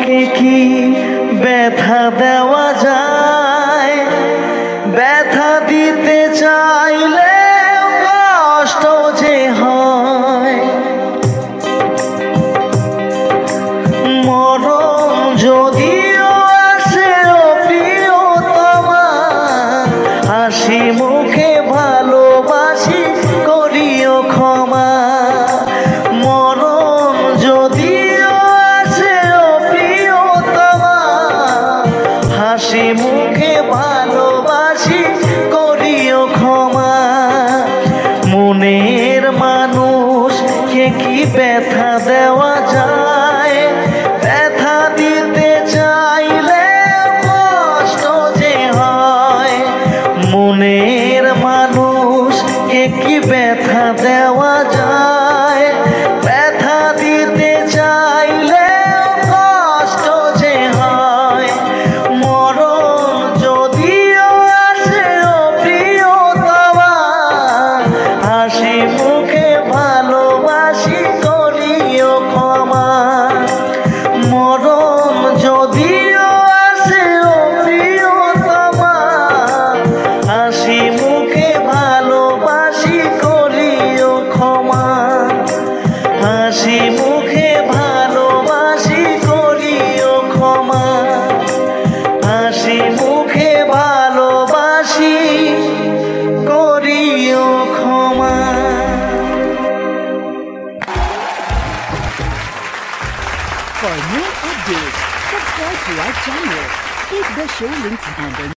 মানুষকে কি ব্যথা দেওয়া যায়? ব্যথা দিতে চাইলে কষ্ট যে হয়। মরণ যদিও আসে ও প্রিয়তমা, হাসি মুখে ভালোবাসি করিও ক্ষমা। মরণ যদিও আসে ও প্রিয়তমা, হাসি মুখে ভালোবাসি করিও ক্ষমা। মনের মানুষকে কি ব্যথা দেওয়া যায়? ব্যথা দিতে চাইলে কষ্ট যে হয়। মনের মানুষকে কি ব্যথা দেওয়া যায়? ব্যথা দিতে চাইলে কষ্ট যে হয়। মরণ যদিও আসে ও প্রিয়তমা, হাসি মুখে ভালোবাসি করিও ক্ষমা। মরণ যদিও আসে ও প্রিয়তমা, হাসি মুখে ভালোবাসি করিও ক্ষমা। হাসি মুখে ভালোবাসি করিও ক্ষমা। হাসি মুখে ভালোবাসি করিও ক্ষমা। For more updates, subscribe to our channel. Click the show links below.